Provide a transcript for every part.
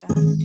Start.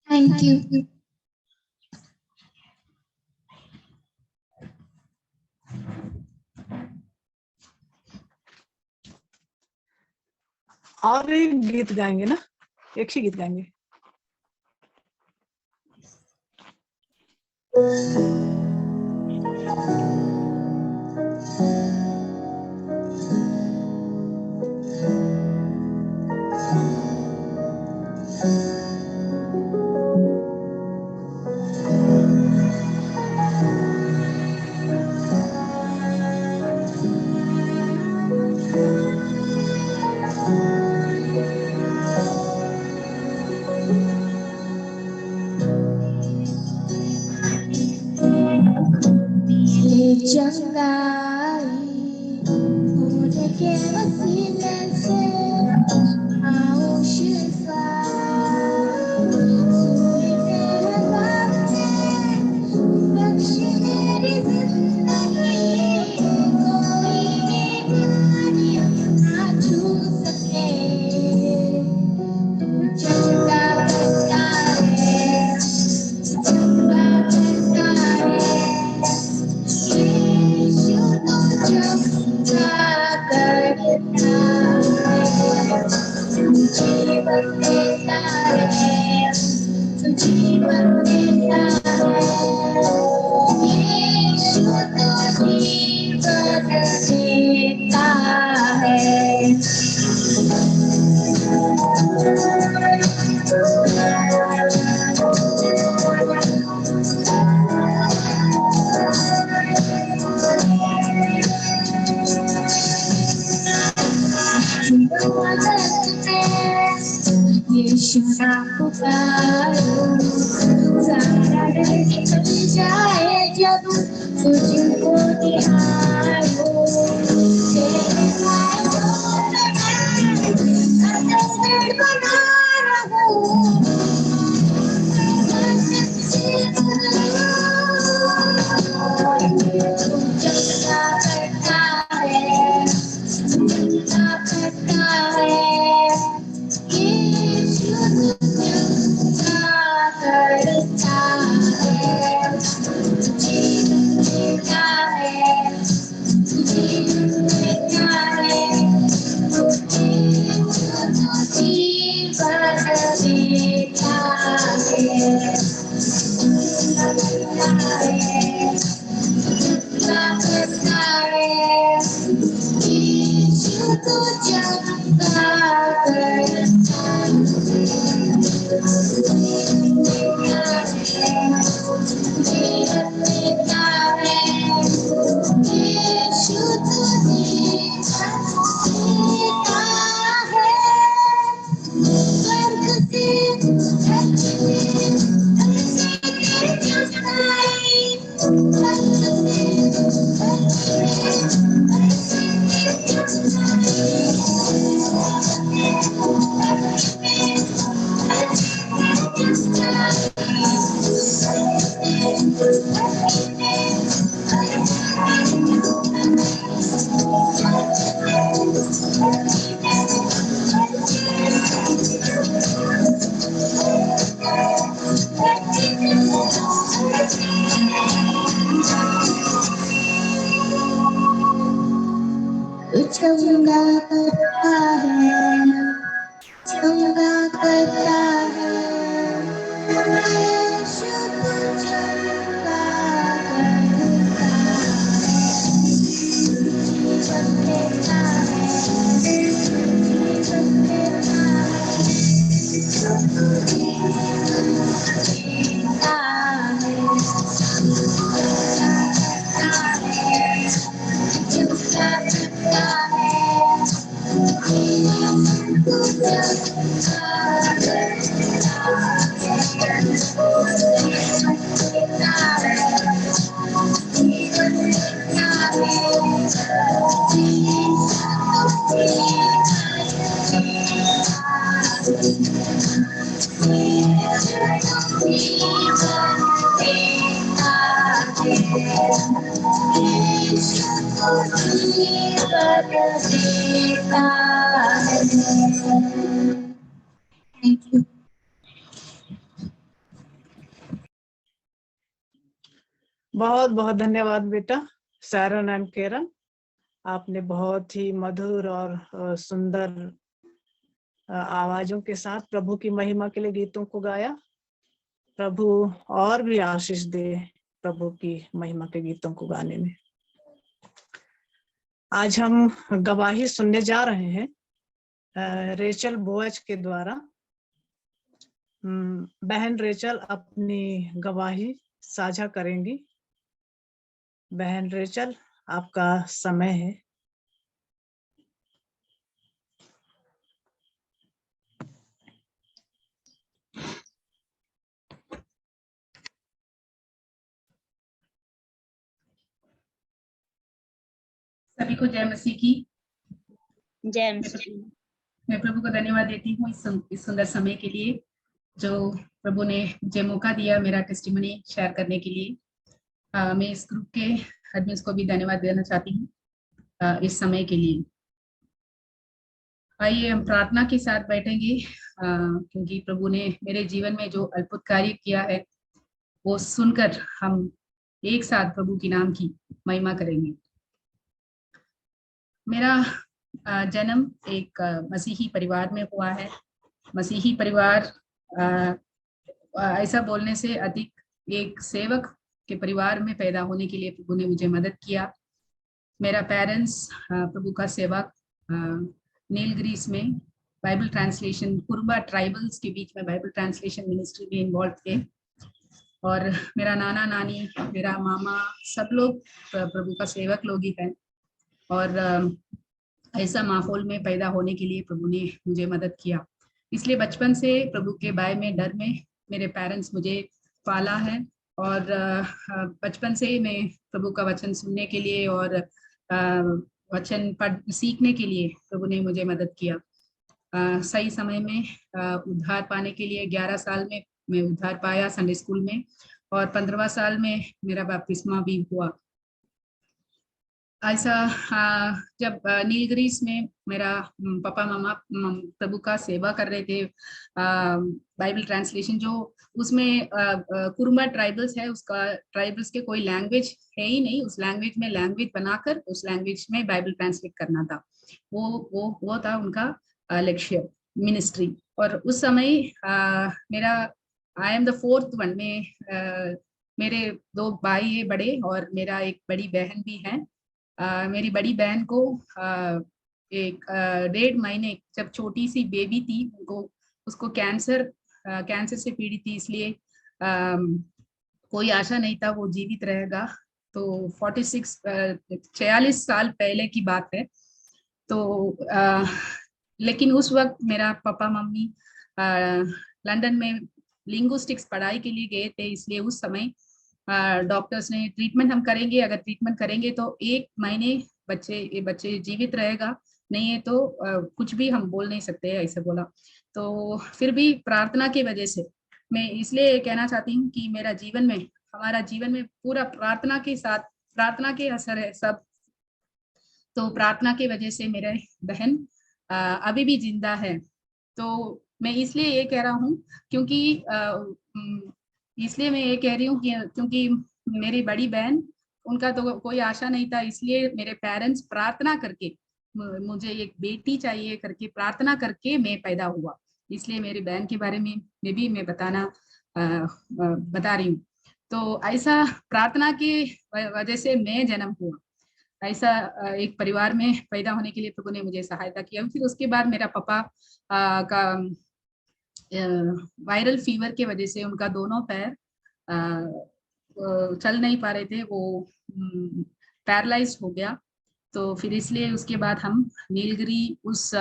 Thank you. और एक गीत गाएंगे ना, एक ही गीत गाएंगे। चंगाई मुझे के वसीले से आओ शिफा सूर्य तेरे सामने बख्श मेरी जिंदगी कोई भी बीमारी ना छू सके चंगा करता है चंगा करता है यीशु तो चंगा करता है जीवन देता है जीवन देता है यीशु तो जीवन देता है यीशु नाम पुकारो सारा डर निकल जाए जब तुझको निहारो तेरे पाँव में मैं बना रहूं चंगा करता है चंगा करता है यीशु चंगा करता है जीवन देता है जीवन देता है यीशु जीवन देता है करता है यीशु तो चंगा करता है जीवन देता है यीशु तो जीवन देता है स्वर्ग से चंगा करता है चंगा करता है यीशु तो चंगा करता है जीवन देता है जीवन देता Thank you. बहुत बहुत धन्यवाद बेटा शारन एंड केरन। आपने बहुत ही मधुर और सुंदर आवाजों के साथ प्रभु की महिमा के लिए गीतों को गाया। प्रभु और भी आशीष दे प्रभु की महिमा के गीतों को गाने में। आज हम गवाही सुनने जा रहे हैं रेचल बोअज के द्वारा। बहन रेचल अपनी गवाही साझा करेंगी। बहन रेचल, आपका समय है। सभी को जय मसीह की। जय मसीह। मैं प्रभु को धन्यवाद देती हूँ इस सुंदर समय के लिए जो प्रभु ने मुझे मौका दिया मेरा टेस्टिमनी शेयर करने के लिए। मैं इस ग्रुप के एडमिन्स को भी धन्यवाद देना चाहती हूँ इस समय के लिए। आइए हम प्रार्थना के साथ बैठेंगे क्योंकि प्रभु ने मेरे जीवन में जो अद्भुत कार्य किया है वो सुनकर हम एक साथ प्रभु के नाम की महिमा करेंगे। मेरा जन्म एक मसीही परिवार में हुआ है। मसीही परिवार ऐसा बोलने से अधिक एक सेवक के परिवार में पैदा होने के लिए प्रभु ने मुझे मदद किया। मेरा पेरेंट्स प्रभु का सेवक नीलगिरीस में बाइबल ट्रांसलेशन, कुरुबा ट्राइबल्स के बीच में बाइबल ट्रांसलेशन मिनिस्ट्री में इन्वॉल्व थे। और मेरा नाना नानी, मेरा मामा, सब लोग प्रभु का सेवक लोग ही हैं। और ऐसा माहौल में पैदा होने के लिए प्रभु ने मुझे मदद किया। इसलिए बचपन से प्रभु के बारे में डर में मेरे पेरेंट्स मुझे पाला है। और बचपन से ही मैं प्रभु का वचन सुनने के लिए और वचन सीखने के लिए प्रभु ने मुझे मदद किया। सही समय में उद्धार पाने के लिए 11 साल में मैं उद्धार पाया संडे स्कूल में, और 15वां साल में मेरा बपतिस्मा भी हुआ। ऐसा जब नीलगिरीस में मेरा पापा मामा प्रभु का सेवा कर रहे थे, बाइबल ट्रांसलेशन जो उसमें कुरुमा ट्राइबल्स है, उसका ट्राइबल्स के कोई लैंग्वेज है ही नहीं, उस लैंग्वेज में लैंग्वेज बनाकर उस लैंग्वेज में बाइबल ट्रांसलेट करना था। वो था उनका लक्ष्य, मिनिस्ट्री। और उस समय मेरा I am the fourth one में मेरे 2 भाई है बड़े और मेरा एक बड़ी बहन भी है। मेरी बड़ी बहन को एक 1.5 महीने जब छोटी सी बेबी थी उसको कैंसर से पीड़ित थी, इसलिए कोई आशा नहीं था वो जीवित रहेगा। तो 46 साल पहले की बात है। तो लेकिन उस वक्त मेरा पापा मम्मी लंदन में लिंग्विस्टिक्स पढ़ाई के लिए गए थे, इसलिए उस समय डॉक्टर्स ने ट्रीटमेंट हम करेंगे, अगर ट्रीटमेंट करेंगे तो 1 महीने बच्चे जीवित रहेगा, नहीं है तो कुछ भी हम बोल नहीं सकते, ऐसे बोला। तो फिर भी प्रार्थना की वजह से मैं इसलिए कहना चाहती हूँ कि मेरा जीवन में, हमारा जीवन में पूरा प्रार्थना के साथ, प्रार्थना के असर है सब। तो प्रार्थना की वजह से मेरे बहन अभी भी जिंदा है। तो मैं इसलिए ये कह रहा हूँ क्योंकि इसलिए मैं ये कह रही हूँ कि क्योंकि मेरी बड़ी बहन, उनका तो कोई आशा नहीं था, इसलिए मेरे पेरेंट्स प्रार्थना करके मुझे एक बेटी चाहिए करके प्रार्थना करके मैं पैदा हुआ। इसलिए मेरी बहन के बारे में मैं बता रही हूँ। तो ऐसा प्रार्थना की वजह से मैं जन्म हुआ। ऐसा एक परिवार में पैदा होने के लिए प्रभु ने मुझे सहायता किया। फिर उसके बाद मेरा पापा का वायरल फीवर के वजह से उनका दोनों पैर चल नहीं पा रहे थे, वो पैरालाइज हो गया। तो फिर इसलिए उसके बाद हम नीलगिरी, उस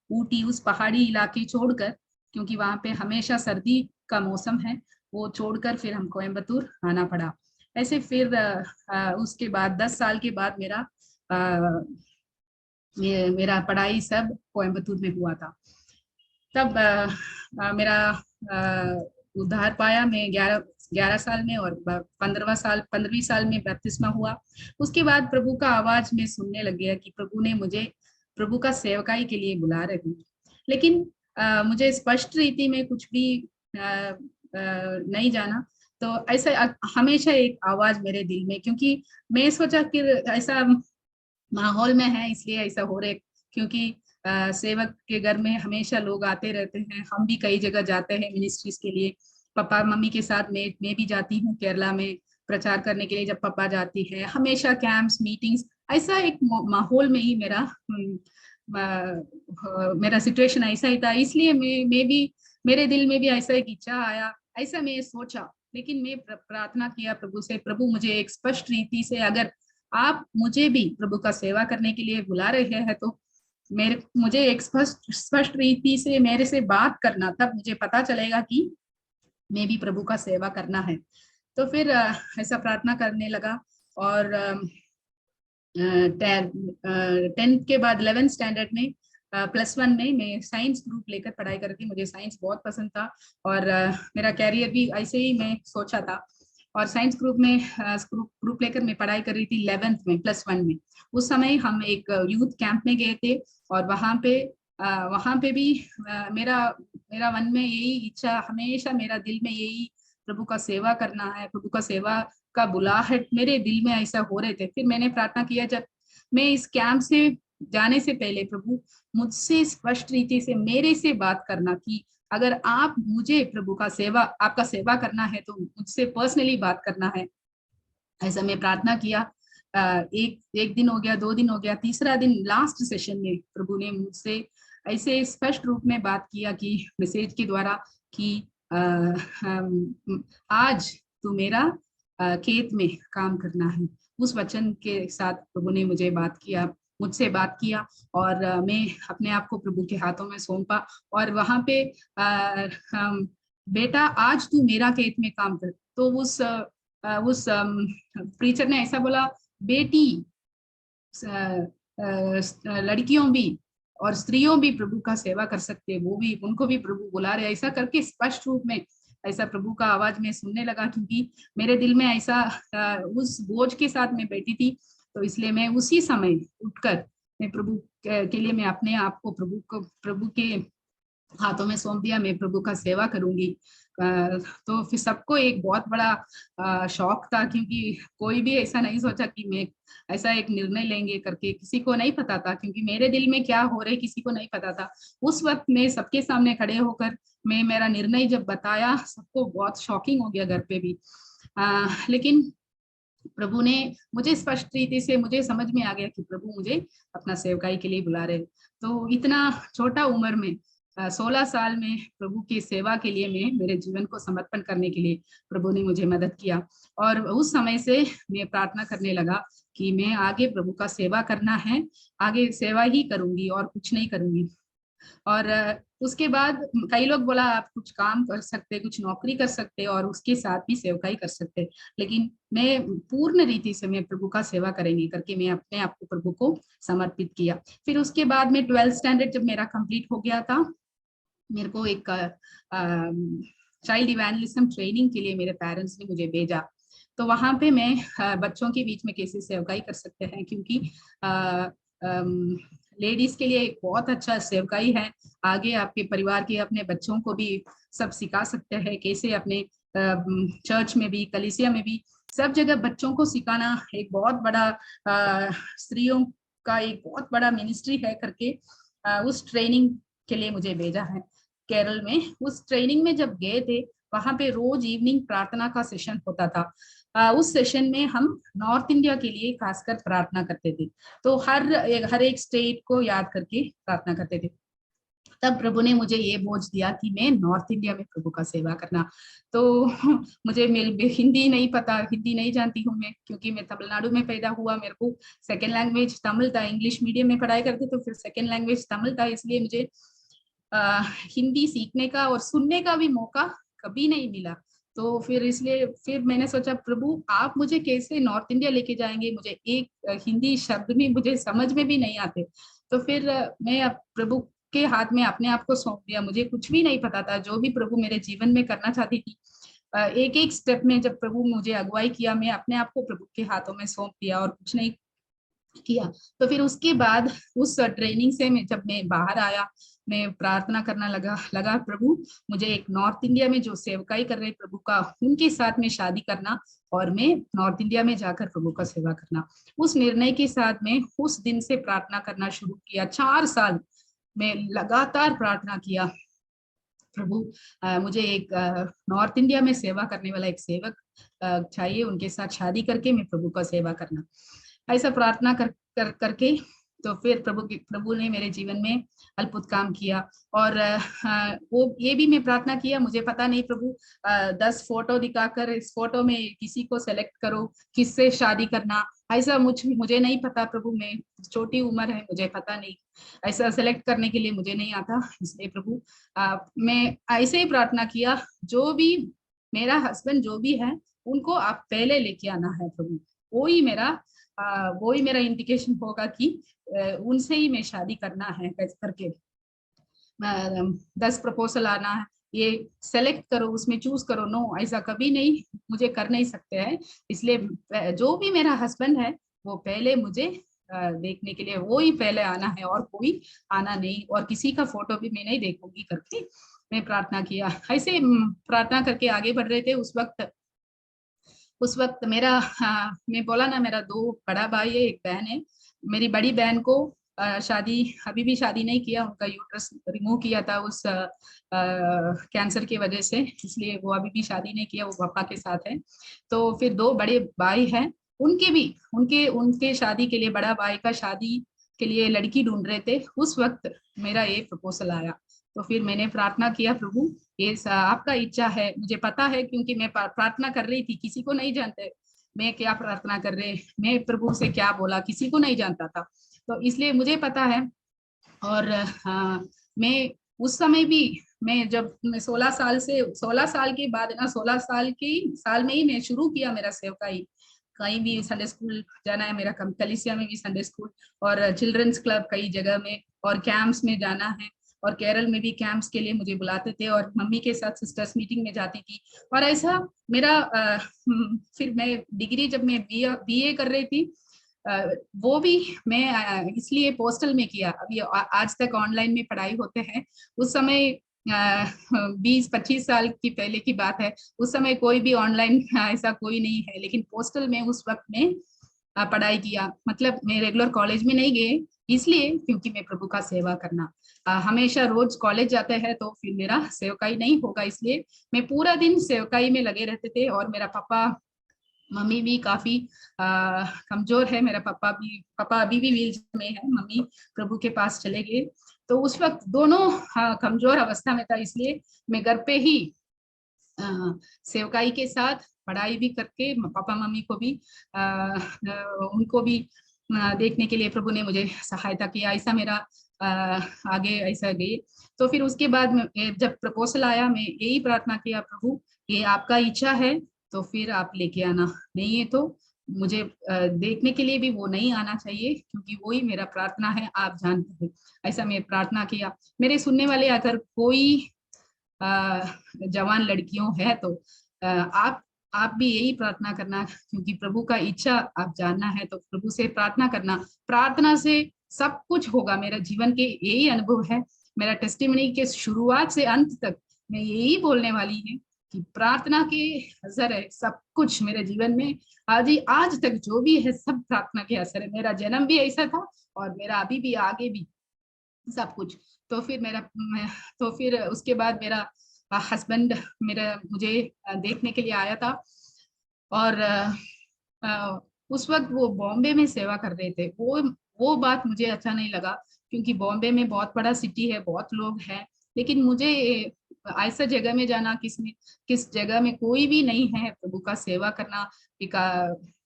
ऊटी, उस पहाड़ी इलाके छोड़कर, क्योंकि वहां पे हमेशा सर्दी का मौसम है, वो छोड़कर फिर हम कोयम्बतूर आना पड़ा। ऐसे फिर उसके बाद 10 साल के बाद मेरा पढ़ाई सब कोयम्बतूर में हुआ था। तब मेरा उद्धार पाया मैं 11 साल में, और 15वीं साल में बपतिस्मा हुआ। उसके बाद प्रभु का आवाज में सुनने लग गया कि प्रभु ने मुझे प्रभु का सेवकाई के लिए बुला रहे हैं। लेकिन मुझे स्पष्ट रीति में कुछ भी नहीं जाना। तो ऐसा हमेशा एक आवाज मेरे दिल में, क्योंकि मैं सोचा कि ऐसा माहौल में है इसलिए ऐसा हो रहा है, क्योंकि सेवक के घर में हमेशा लोग आते रहते हैं। हम भी कई जगह जाते हैं मिनिस्ट्रीज के लिए, पापा मम्मी के साथ मैं भी जाती हूँ केरला में प्रचार करने के लिए। जब पापा जाती है हमेशा कैंप्स, मीटिंग्स, ऐसा एक माहौल में ही मेरा सिचुएशन ऐसा ही था। इसलिए मैं भी, मेरे दिल में भी ऐसा एक इच्छा आया, ऐसा मैं सोचा। लेकिन मैं प्रार्थना किया प्रभु से, प्रभु मुझे एक स्पष्ट रीति से अगर आप मुझे भी प्रभु का सेवा करने के लिए बुला रहे हैं तो मुझे एक स्पष्ट रीति से मेरे से बात करना, तब मुझे पता चलेगा कि मैं भी प्रभु का सेवा करना है। तो फिर ऐसा प्रार्थना करने लगा। और 10th के बाद 11th स्टैंडर्ड में +1 में मैं साइंस ग्रुप लेकर पढ़ाई करती। मुझे साइंस बहुत पसंद था और मेरा कैरियर भी ऐसे ही मैं सोचा था। और साइंस ग्रुप में ग्रुप लेकर मैं पढ़ाई कर रही थी 11th में +1 में। उस समय हम एक यूथ कैंप में गए थे और वहाँ पे भी मेरा मन में यही इच्छा, हमेशा मेरा दिल में यही प्रभु का सेवा करना है, प्रभु का सेवा का बुलाहट मेरे दिल में ऐसा हो रहे थे। फिर मैंने प्रार्थना किया, जब मैं इस कैंप से जाने से पहले प्रभु मुझसे स्पष्ट रीति से मेरे से बात करना कि अगर आप मुझे प्रभु का सेवा, आपका सेवा करना है तो मुझसे पर्सनली बात करना है। ऐसा मैं प्रार्थना किया। एक दिन हो गया, 2 दिन हो गया, तीसरा दिन लास्ट सेशन में प्रभु ने मुझसे ऐसे स्पष्ट रूप में बात किया कि मैसेज के द्वारा कि आज तू मेरा खेत में काम करना है। उस वचन के साथ प्रभु ने मुझसे बात किया और मैं अपने आप को प्रभु के हाथों में सौंपा। और वहां पे बेटा आज तू मेरा खेत में काम कर, तो उस प्रीचर ने ऐसा बोला, बेटी लड़कियों भी और स्त्रियों भी प्रभु का सेवा कर सकते हैं, वो भी, उनको भी प्रभु बुला रहे। ऐसा करके स्पष्ट रूप में ऐसा प्रभु का आवाज में सुनने लगा, क्योंकि मेरे दिल में ऐसा उस बोझ के साथ मैं बैठी थी। तो इसलिए मैं उसी समय उठकर मैं प्रभु के लिए मैं अपने आप को प्रभु के हाथों में सौंप दिया। मैं प्रभु का सेवा करूंगी। तो फिर सबको एक बहुत बड़ा शौक था, क्योंकि कोई भी ऐसा नहीं सोचा कि मैं ऐसा एक निर्णय लेंगे करके, किसी को नहीं पता था, क्योंकि मेरे दिल में क्या हो रहा है किसी को नहीं पता था। उस वक्त मैं सबके सामने खड़े होकर मैं मेरा निर्णय जब बताया, सबको बहुत शॉकिंग हो गया घर पे भी। लेकिन प्रभु ने मुझे स्पष्ट रीति से मुझे समझ में आ गया कि प्रभु मुझे अपना सेवकाई के लिए बुला रहे। तो इतना छोटा उम्र में 16 साल में प्रभु की सेवा के लिए मैं मेरे जीवन को समर्पण करने के लिए प्रभु ने मुझे मदद किया। और उस समय से मैं प्रार्थना करने लगा कि मैं आगे प्रभु का सेवा करना है, आगे सेवा ही करूंगी और कुछ नहीं करूंगी। और उसके बाद कई लोग बोला आप कुछ काम कर सकते, कुछ नौकरी कर सकते और उसके साथ भी सेवकाई कर सकते, लेकिन मैं पूर्ण रीति से मैं प्रभु का सेवा करेंगी करके मैं अपने आप को प्रभु को समर्पित किया। फिर उसके बाद में 12th स्टैंडर्ड जब मेरा कंप्लीट हो गया था, मेरे को एक चाइल्ड इवेंजलिज्म ट्रेनिंग के लिए मेरे पेरेंट्स ने मुझे भेजा। तो वहां पे मैं बच्चों के बीच में कैसे सेवकाई कर सकते हैं, क्योंकि लेडीज के लिए एक बहुत अच्छा सेवकाई है। आगे आपके परिवार के अपने बच्चों को भी सब सिखा सकते हैं, कैसे अपने चर्च में भी, कलीसिया में भी, सब जगह बच्चों को सिखाना एक बहुत बड़ा स्त्रियों का एक बहुत बड़ा मिनिस्ट्री है करके उस ट्रेनिंग के लिए मुझे भेजा है केरल में। उस ट्रेनिंग में जब गए थे, वहां पे रोज इवनिंग प्रार्थना का सेशन होता था। उस सेशन में हम नॉर्थ इंडिया के लिए खासकर प्रार्थना करते थे। तो हर एक स्टेट को याद करके प्रार्थना करते थे। तब प्रभु ने मुझे ये बोझ दिया कि मैं नॉर्थ इंडिया में प्रभु का सेवा करना। तो मुझे हिंदी नहीं पता, हिंदी नहीं जानती हूँ मैं, क्योंकि मैं तमिलनाडु में पैदा हुआ। मेरे को सेकेंड लैंग्वेज तमिल था, इंग्लिश मीडियम में पढ़ाई करते तो फिर सेकेंड लैंग्वेज तमिल था, इसलिए मुझे हिंदी सीखने का और सुनने का भी मौका कभी नहीं मिला। तो फिर मैंने सोचा, प्रभु आप मुझे कैसे नॉर्थ इंडिया लेके जाएंगे, मुझे एक हिंदी शब्द भी मुझे समझ में भी नहीं आते। तो फिर मैं प्रभु के हाथ में अपने आप को सौंप दिया। मुझे कुछ भी नहीं पता था, जो भी प्रभु मेरे जीवन में करना चाहती थी, एक एक स्टेप में जब प्रभु मुझे अगुवाई किया, मैं अपने आप को प्रभु के हाथों में सौंप दिया और कुछ नहीं किया। तो फिर उसके बाद उस ट्रेनिंग से जब मैं बाहर आया, मैं प्रार्थना करना लगा प्रभु मुझे एक नॉर्थ इंडिया में जो सेवकाई कर रहे प्रभु का, उनके साथ में शादी करना और मैं नॉर्थ इंडिया में जाकर प्रभु का सेवा करना। उस निर्णय के साथ में उस दिन से प्रार्थना करना शुरू किया। 4 साल मैं लगातार प्रार्थना किया, प्रभु मुझे एक नॉर्थ इंडिया में सेवा करने वाला एक सेवक चाहिए, उनके साथ शादी करके मैं प्रभु का सेवा करना। ऐसा प्रार्थना करके तो फिर प्रभु ने मेरे जीवन में अद्भुत काम किया। और वो ये भी मैं प्रार्थना किया, मुझे पता नहीं प्रभु 10 फोटो दिखाकर इस फोटो में किसी को सेलेक्ट करो, किससे शादी करना, ऐसा मुझे नहीं पता प्रभु, मैं छोटी उम्र है, मुझे पता नहीं, ऐसा सेलेक्ट करने के लिए मुझे नहीं आता। इसलिए प्रभु मैं ऐसे ही प्रार्थना किया, जो भी मेरा हस्बैंड जो भी है उनको आप पहले लेके आना है प्रभु, वो ही मेरा वो ही मेरा इंडिकेशन होगा कि उनसे ही मैं शादी करना है करके 10 प्रपोजल आना है, ये सेलेक्ट करो, उसमें चूज करो, नो ऐसा कभी नहीं, मुझे कर नहीं सकते हैं। इसलिए जो भी मेरा हस्बैंड है वो पहले मुझे देखने के लिए वो ही पहले आना है, और कोई आना नहीं, और किसी का फोटो भी मैं नहीं देखूंगी करके मैं प्रार्थना किया। ऐसे प्रार्थना करके आगे बढ़ रहे थे। उस वक्त मेरा मैं बोला ना, मेरा 2 बड़ा भाई है, 1 बहन है। मेरी बड़ी बहन को शादी अभी भी शादी नहीं किया, उनका यूट्रस रिमूव किया था उस कैंसर की वजह से, इसलिए वो अभी भी शादी नहीं किया, वो पापा के साथ है। तो फिर 2 बड़े भाई हैं, उनके भी उनके शादी के लिए, बड़ा भाई का शादी के लिए लड़की ढूंढ रहे थे। उस वक्त मेरा ये प्रपोजल आया, तो फिर मैंने प्रार्थना किया, प्रभु ये आपका इच्छा है, मुझे पता है, क्योंकि मैं प्रार्थना कर रही थी, किसी को नहीं जानते मैं क्या प्रार्थना कर रहे, मैं प्रभु से क्या बोला किसी को नहीं जानता था, तो इसलिए मुझे पता है। और मैं उस समय भी, मैं जब मैं 16 साल के बाद ना, 16 साल में ही मैं शुरू किया मेरा सेवकाई। कहीं भी संडे स्कूल जाना है मेरा, कलिसिया में भी संडे स्कूल, और चिल्ड्रंस क्लब कई जगह में, और कैंप्स में जाना है, और केरल में भी कैंप्स के लिए मुझे बुलाते थे, और मम्मी के साथ सिस्टर्स मीटिंग में जाती थी। और ऐसा मेरा फिर मैं डिग्री जब मैं बीए कर रही थी, वो भी मैं इसलिए पोस्टल में किया। अभी आज तक ऑनलाइन में पढ़ाई होते हैं, उस समय 20-25 साल की पहले की बात है, उस समय कोई भी ऑनलाइन ऐसा कोई नहीं है, लेकिन पोस्टल में उस वक्त में पढ़ाई किया। मतलब मैं रेगुलर कॉलेज में नहीं गए, इसलिए क्योंकि मैं प्रभु का सेवा करना, हमेशा रोज कॉलेज जाते हैं तो फिर मेरा सेवकाई नहीं होगा, इसलिए मैं पूरा दिन सेवकाई में लगे रहते थे। और मेरा पापा मम्मी भी काफी कमजोर है, मेरा पापा अभी भी व्हीलचेयर में है, मम्मी प्रभु के पास चले गए। तो उस वक्त दोनों कमजोर अवस्था में था, इसलिए मैं घर पे ही सेवकाई के साथ पढ़ाई भी करके, पापा मम्मी को भी उनको भी देखने के लिए प्रभु ने मुझे सहायता किया। ऐसा मेरा आगे ऐसा गई। तो फिर उसके बाद जब प्रपोजल आया, मैं यही प्रार्थना किया, प्रभु ये आपका इच्छा है तो फिर आप लेके आना, नहीं है तो मुझे देखने के लिए भी वो नहीं आना चाहिए, क्योंकि वही मेरा प्रार्थना है, आप जानते हैं। ऐसा मैं प्रार्थना किया। मेरे सुनने वाले अगर कोई जवान लड़कियों है तो आप भी यही प्रार्थना करना, क्योंकि प्रभु का इच्छा आप जानना है तो प्रभु से प्रार्थना करना। प्रार्थना से सब कुछ होगा। मेरा जीवन के यही अनुभव है, मेरा टेस्टिमनी के शुरुआत से अंत तक मैं यही बोलने वाली है कि प्रार्थना के असर है सब कुछ मेरे जीवन में। आज तक जो भी है सब प्रार्थना के असर है। मेरा जन्म भी ऐसा था और मेरा अभी भी आगे भी सब कुछ। तो फिर उसके बाद मेरा हस्बैंड मुझे देखने के लिए आया था, और उस वक्त वो बॉम्बे में सेवा कर रहे थे। वो बात मुझे अच्छा नहीं लगा, क्योंकि बॉम्बे में बहुत बड़ा सिटी है, बहुत लोग हैं, लेकिन मुझे ऐसा जगह में जाना, किस जगह में कोई भी नहीं है प्रभु का सेवा करना,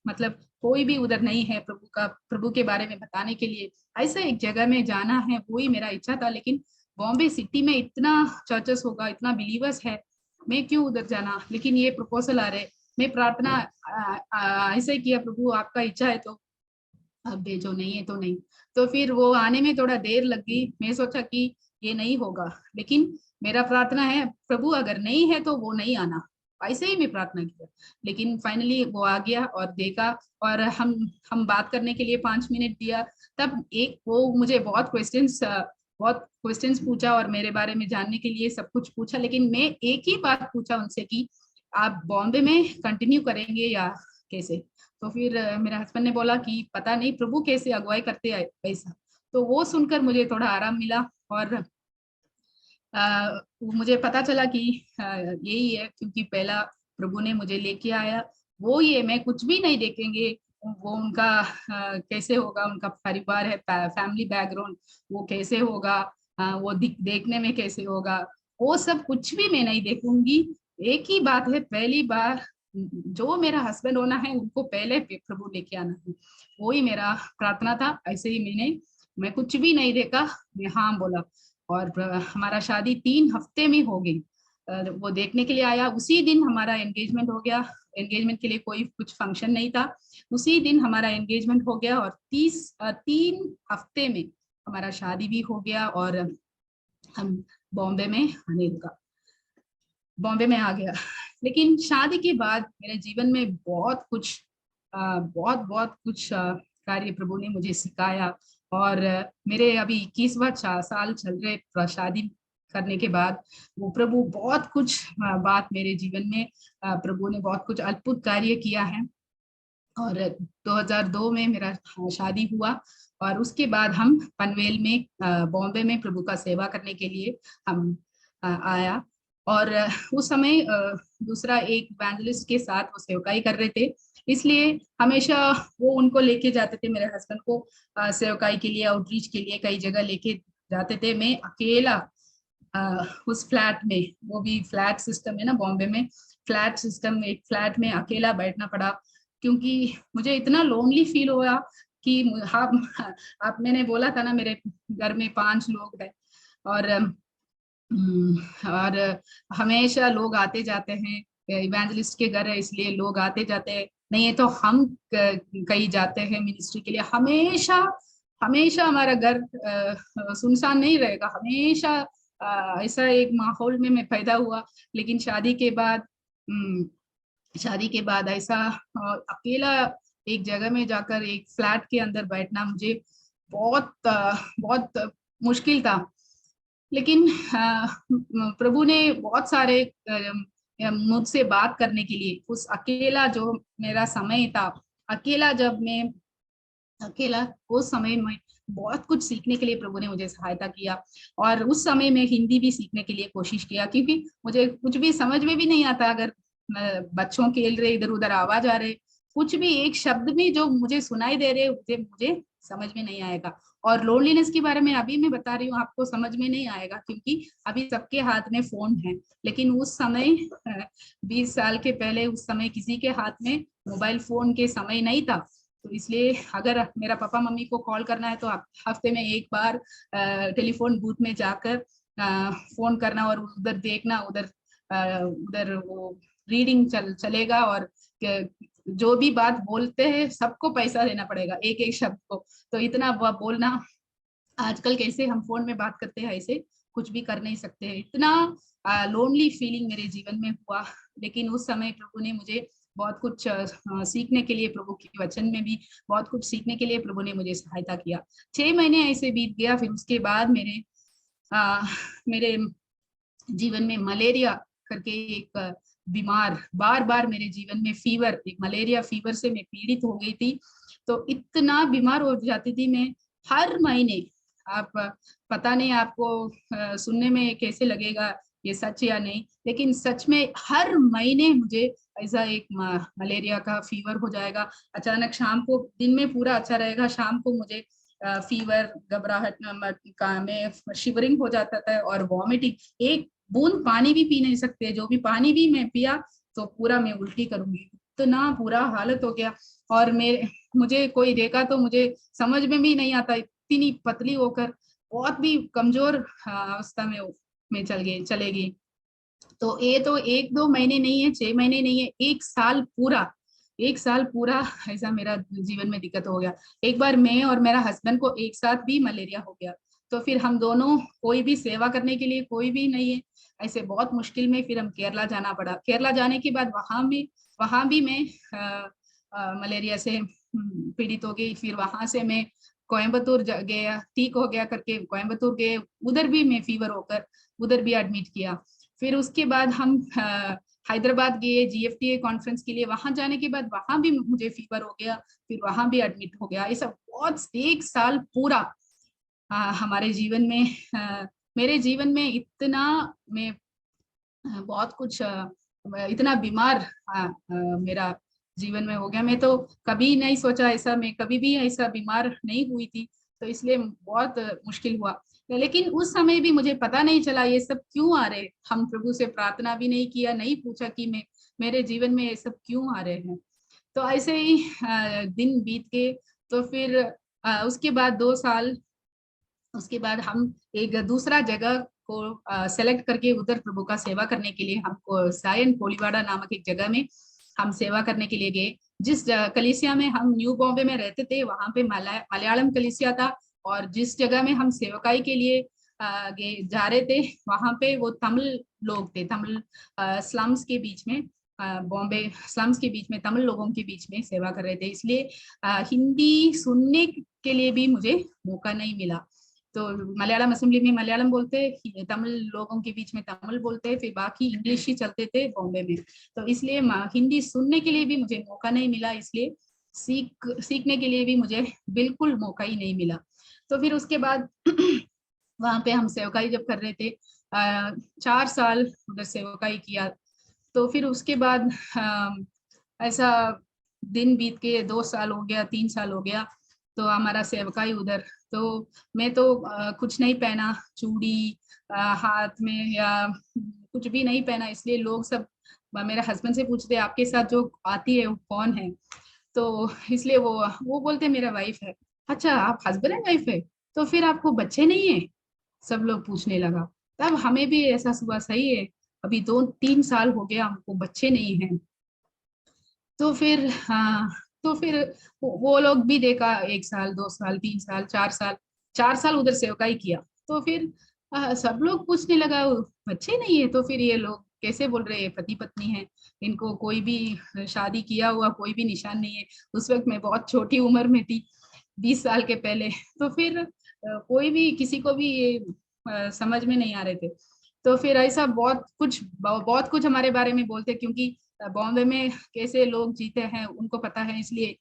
मतलब कोई भी उधर नहीं है प्रभु के बारे में बताने के लिए, ऐसा एक जगह में जाना है, वही मेरा इच्छा था। लेकिन बॉम्बे सिटी में इतना चर्चेस होगा, इतना बिलीवर्स है, मैं क्यों उधर जाना। लेकिन ये प्रपोजल आ रहे, मैं प्रार्थना ऐसे ही किया, प्रभु आपका इच्छा है तो अब भेजो, नहीं है तो नहीं। तो फिर वो आने में थोड़ा देर लगी, मैं सोचा कि ये नहीं होगा, लेकिन मेरा प्रार्थना है प्रभु अगर नहीं है तो वो नहीं आना, ऐसे ही मैं प्रार्थना किया। लेकिन फाइनली वो आ गया और देखा, और हम बात करने के लिए 5 मिनट दिया। तब वो मुझे बहुत क्वेश्चंस पूछा और मेरे बारे में जानने के लिए सब कुछ पूछा, लेकिन मैं एक ही बात पूछा उनसे कि आप बॉम्बे में कंटिन्यू करेंगे या कैसे। तो फिर मेरे हस्बैंड ने बोला कि पता नहीं प्रभु कैसे अगुवाई करते हैं ऐसा। तो वो सुनकर मुझे थोड़ा आराम मिला, और मुझे पता चला कि यही है, क्योंकि पहला प्रभु ने मुझे लेके आया, वो ये मैं कुछ भी नहीं देखेंगे, वो उनका कैसे होगा, उनका परिवार है, फैमिली बैकग्राउंड वो कैसे होगा, वो देखने में कैसे होगा, वो सब कुछ भी मैं नहीं देखूंगी। एक ही बात है, पहली बार जो मेरा हस्बैंड होना है उनको पहले प्रभु लेके आना है, वही मेरा प्रार्थना था। ऐसे ही मैं कुछ भी नहीं देखा, मैं हाँ बोला, और हमारा शादी 3 हफ्ते में हो गई। वो देखने के लिए आया, उसी दिन हमारा एंगेजमेंट हो गया। एंगेजमेंट के लिए कोई कुछ फंक्शन नहीं था। उसी दिन हमारा एंगेजमेंट हो गया और 3 हफ्ते में हमारा शादी भी हो गया और हम बॉम्बे में बॉम्बे में आ गया। लेकिन शादी के बाद मेरे जीवन में बहुत कुछ बहुत कुछ कार्य प्रभु ने मुझे सिखाया। और मेरे अभी 21वां साल चल रहे शादी करने के बाद वो प्रभु बहुत कुछ बात मेरे जीवन में प्रभु ने बहुत कुछ अद्भुत कार्य किया है। और 2002 में मेरा शादी हुआ और उसके बाद हम पनवेल में बॉम्बे में प्रभु का सेवा करने के लिए हम आया। और उस समय दूसरा एक इवेंजलिस्ट के साथ वो सेवकाई कर रहे थे, इसलिए हमेशा वो उनको लेके जाते थे, मेरे हस्बैंड को सेवकाई के लिए आउटरीच के लिए कई जगह लेके जाते थे। मैं अकेला उस फ्लैट में, वो भी फ्लैट सिस्टम है ना बॉम्बे में, फ्लैट सिस्टम, एक फ्लैट में अकेला बैठना पड़ा क्योंकि मुझे इतना लोनली फील हुआ कि आप मैंने बोला था ना मेरे घर में 5 लोग हैं और हमेशा लोग आते जाते हैं, इवेंजलिस्ट के घर है इसलिए लोग आते जाते हैं, नहीं है तो हम कहीं जाते हैं मिनिस्ट्री के लिए, हमेशा हमारा घर सुनसान नहीं रहेगा, हमेशा ऐसा एक माहौल में मैं पैदा हुआ। लेकिन शादी के बाद ऐसा अकेला एक जगह में जाकर एक फ्लैट के अंदर बैठना मुझे बहुत मुश्किल था। लेकिन प्रभु ने बहुत सारे मुझसे बात करने के लिए, उस अकेला जो मेरा समय था, उस समय में बहुत कुछ सीखने के लिए प्रभु ने मुझे सहायता किया। और उस समय में हिंदी भी सीखने के लिए कोशिश किया क्योंकि मुझे कुछ भी समझ में भी नहीं आता, अगर बच्चों खेल रहे इधर उधर आवाज आ रहे, कुछ भी एक शब्द में जो मुझे सुनाई दे रहे मुझे समझ में नहीं आएगा। और लोनलीनेस के बारे में अभी मैं बता रही हूँ, आपको समझ में नहीं आएगा क्योंकि अभी सबके हाथ में फोन है। लेकिन उस समय 20 साल के पहले उस समय किसी के हाथ में मोबाइल फोन के समय नहीं था। तो इसलिए अगर मेरा पापा मम्मी को कॉल करना है तो हफ्ते में एक बार टेलीफोन बूथ में जाकर फोन करना और उधर देखना, उधर वो रीडिंग चलेगा और जो भी बात बोलते हैं सबको पैसा देना पड़ेगा एक एक शब्द को। तो इतना बोलना, आजकल कैसे हम फोन में बात करते हैं ऐसे कुछ भी कर नहीं सकते हैं। इतना लोनली फीलिंग मेरे जीवन में हुआ। लेकिन उस समय प्रभु ने मुझे बहुत कुछ सीखने के लिए, प्रभु के वचन में भी बहुत कुछ सीखने के लिए प्रभु ने मुझे सहायता किया। 6 महीने ऐसे बीत गया। फिर उसके बाद मेरे जीवन में मलेरिया करके एक बीमार, बार मेरे जीवन में फीवर, एक मलेरिया फीवर से मैं पीड़ित हो गई थी। तो इतना बीमार हो जाती थी मैं हर महीने। आप पता नहीं आपको सुनने में कैसे लगेगा ये सच या नहीं, लेकिन सच में हर महीने मुझे ऐसा एक मलेरिया का फीवर हो जाएगा। अचानक शाम को, दिन में पूरा अच्छा रहेगा, शाम को मुझे फीवर, घबराहट में शिवरिंग हो जाता था और वॉमिटिंग, एक बूंद पानी भी पी नहीं सकते, जो भी पानी भी मैं पिया तो पूरा मैं उल्टी करूंगी, इतना बुरा हालत हो गया। और मुझे कोई देखा तो मुझे समझ में भी नहीं आता, इतनी पतली होकर बहुत भी कमजोर अवस्था में मैं चलेगी। तो ये तो 1-2 महीने नहीं है, 6 महीने नहीं है, 1 साल पूरा ऐसा मेरा जीवन में दिक्कत हो गया। एक बार मैं और मेरा हस्बैंड को एक साथ भी मलेरिया हो गया, तो फिर हम दोनों, कोई भी सेवा करने के लिए कोई भी नहीं है, ऐसे बहुत मुश्किल में फिर हम केरला जाना पड़ा। केरला जाने के बाद वहां भी मैं मलेरिया से पीड़ित हो गई। फिर वहां से मैं कोयम्बतूर गया, ठीक हो गया करके कोयम्बतूर गए, उधर भी मैं फीवर होकर उधर भी एडमिट किया। फिर उसके बाद हम हैदराबाद गए GFTA कॉन्फ्रेंस के लिए, वहां जाने के बाद वहां भी मुझे फीवर हो गया, फिर वहां भी एडमिट हो गया। ऐसा बहुत 1 साल पूरा हमारे जीवन में, मेरे जीवन में इतना, मैं बहुत कुछ इतना बीमार मेरा जीवन में हो गया। मैं तो कभी नहीं सोचा ऐसा, मैं कभी भी ऐसा बीमार नहीं हुई थी, तो इसलिए बहुत मुश्किल हुआ। लेकिन उस समय भी मुझे पता नहीं चला ये सब क्यों आ रहे। हम प्रभु से प्रार्थना भी नहीं किया, नहीं पूछा कि मेरे जीवन में ये सब क्यों आ रहे हैं। तो ऐसे ही दिन बीत गए। तो फिर उसके बाद 2 साल, उसके बाद हम एक दूसरा जगह को सेलेक्ट करके उधर प्रभु का सेवा करने के लिए हमको सायन कोलीवाड़ा नामक एक जगह में हम सेवा करने के लिए गए। जिस कलीसिया में हम न्यू बॉम्बे में रहते थे वहां पे मलयालम कलीसिया था, और जिस जगह में हम सेवकाई के लिए जा रहे थे वहां पे वो तमिल लोग थे। तमिल स्लम्स के बीच में, बॉम्बे स्लम्स के बीच में तमिल लोगों के बीच में सेवा कर रहे थे, इसलिए हिंदी सुनने के लिए भी मुझे मौका नहीं मिला। तो मलयालम असेंबली में मलयालम बोलते, तमिल लोगों के बीच में तमिल बोलते, फिर बाकी इंग्लिश ही चलते थे बॉम्बे में। तो इसलिए हिंदी सुनने के लिए भी मुझे मौका नहीं मिला, इसलिए सीखने के लिए भी मुझे बिल्कुल मौका ही नहीं मिला। तो फिर उसके बाद वहां पे हम सेवकाई जब कर रहे थे, 4 साल उधर सेवकाई किया। तो फिर उसके बाद ऐसा दिन बीत के 2 साल हो गया, 3 साल हो गया, तो हमारा सेवकाई उधर। तो मैं तो कुछ नहीं पहना, चूड़ी हाथ में या कुछ भी नहीं पहना, इसलिए लोग सब मेरे हस्बैंड से पूछते आपके साथ जो आती है वो कौन है, तो इसलिए वो बोलते मेरा वाइफ है। अच्छा, आप हस्बैंड एंड वाइफ है, तो फिर आपको बच्चे नहीं है, सब लोग पूछने लगा। तब हमें भी एहसास हुआ सही है, अभी 2-3 साल हो गया हमको बच्चे नहीं हैं। तो फिर तो फिर वो लोग भी देखा, 1 साल 2 साल 3 साल 4 साल उधर सेवकाई किया। तो फिर सब लोग पूछने लगा बच्चे नहीं है, तो फिर ये लोग कैसे बोल रहे हैं पति पत्नी है, इनको कोई भी शादी किया हुआ कोई भी निशान नहीं है। उस वक्त मैं बहुत छोटी उम्र में थी, 20 साल के पहले। तो फिर कोई भी किसी को भी ये समझ में नहीं आ रहे थे। तो फिर ऐसा बहुत कुछ हमारे बारे में बोलते, क्योंकि बॉम्बे में कैसे लोग जीते हैं उनको पता है, इसलिए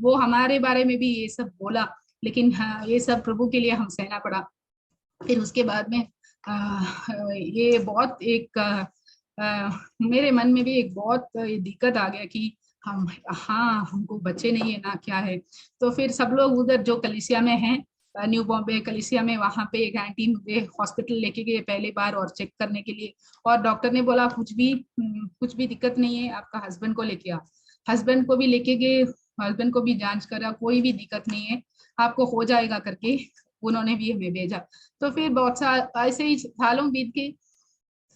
वो हमारे बारे में भी ये सब बोला। लेकिन ये सब प्रभु के लिए हम सहना पड़ा। फिर उसके बाद में ये बहुत एक मेरे मन में भी एक बहुत दिक्कत आ गया कि हमको बच्चे नहीं है ना, क्या है। तो फिर सब लोग उधर जो कलीसिया में हैं, न्यू बॉम्बे कलीसिया में, वहां पे एक आंटी मुझे हॉस्पिटल लेके गए पहले बार और चेक करने के लिए, और डॉक्टर ने बोला कुछ भी दिक्कत नहीं है, आपका हस्बैंड को लेके आ। हस्बैंड को भी लेके गए, हस्बैंड को भी जांच करा, कोई भी दिक्कत नहीं है, आपको हो जाएगा करके उन्होंने भी हमें भेजा। तो फिर बहुत साल ऐसे ही सालों बीत गए।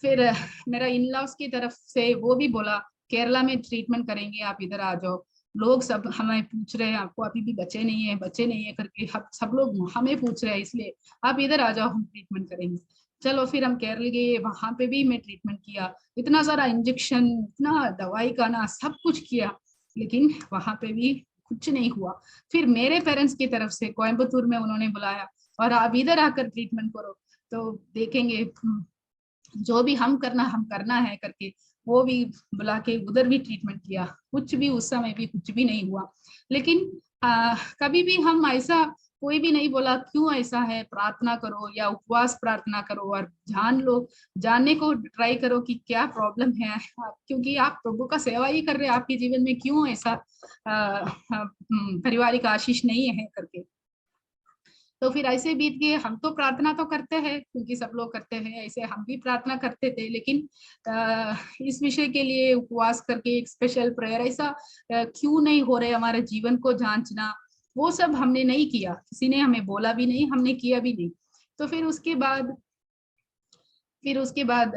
फिर मेरा इन लॉज की तरफ से वो भी बोला केरला में ट्रीटमेंट करेंगे, आप इधर आ जाओ। लोग सब हमें पूछ रहे हैं आपको अभी भी बच्चे नहीं है करके, सब लोग हमें पूछ रहे हैं, इसलिए आप इधर आ जाओ, हम ट्रीटमेंट करेंगे। चलो फिर हम केरल गए, वहां पे भी मैं ट्रीटमेंट किया, इतना सारा इंजेक्शन, इतना दवाई का ना, सब कुछ किया, लेकिन वहां पे भी कुछ नहीं हुआ। फिर मेरे पेरेंट्स की तरफ से कोयम्बतूर में उन्होंने बुलाया और आप इधर आकर ट्रीटमेंट करो, तो देखेंगे जो भी हम करना है करके वो भी बुला के उधर भी ट्रीटमेंट किया। कुछ भी उस समय भी कुछ भी नहीं हुआ। लेकिन कभी भी हम ऐसा कोई भी नहीं बोला क्यों ऐसा है, प्रार्थना करो या उपवास प्रार्थना करो और जानने को ट्राई करो कि क्या प्रॉब्लम है, क्योंकि आप प्रभु का सेवा ही कर रहे हैं, आपके जीवन में क्यों ऐसा पारिवारिक आशीष नहीं है करके। तो फिर ऐसे बीत गए। हम तो प्रार्थना तो करते हैं क्योंकि सब लोग करते हैं, ऐसे हम भी प्रार्थना करते थे, लेकिन इस विषय के लिए उपवास करके एक स्पेशल प्रेयर ऐसा क्यों नहीं हो रहे, हमारे जीवन को जांचना, वो सब हमने नहीं किया, किसी ने हमें बोला भी नहीं, हमने किया भी नहीं। तो फिर उसके बाद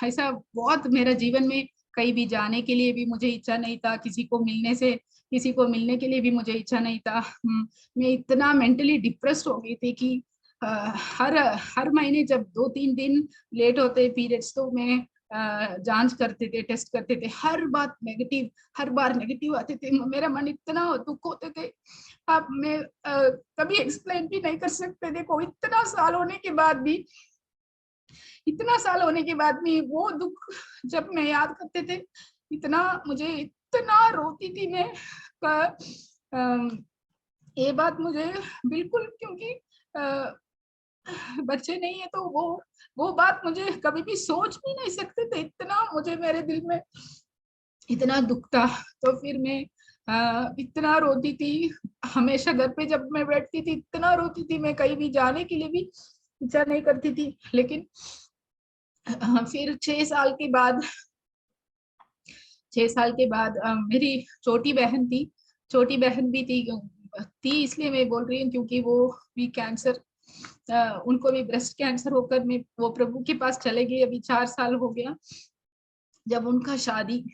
ऐसा बहुत मेरा जीवन में कहीं भी जाने के लिए भी मुझे इच्छा नहीं था, किसी को मिलने के लिए भी मुझे इच्छा नहीं था। मैं इतना मेंटली डिप्रेस्ड हो गई थी कि हर महीने जब 2-3 दिन लेट होते पीरियड्स, तो मैं जांच करते थे, टेस्ट करते थे, हर बार नेगेटिव आते थे, मेरा मन इतना दुख होते थे, अब मैं कभी एक्सप्लेन भी नहीं कर सकते। देखो इतना साल होने के बाद भी वो दुख जब मैं याद करते थे, इतना रोती थी मैं। ये बात मुझे बिल्कुल, क्योंकि बच्चे नहीं है तो वो बात मुझे कभी भी सोच भी नहीं सकते थे, इतना मुझे मेरे दिल में इतना दुख था। तो फिर मैं इतना रोती थी, हमेशा घर पे जब मैं बैठती थी इतना रोती थी, मैं कहीं भी जाने के लिए भी इच्छा नहीं करती थी। लेकिन फिर 6 साल के बाद मेरी छोटी बहन भी थी, इसलिए मैं बोल रही हूँ क्योंकि वो भी कैंसर, उनको भी ब्रेस्ट कैंसर होकर मैं वो प्रभु के पास चले गए, अभी 4 साल हो गया। जब उनका शादी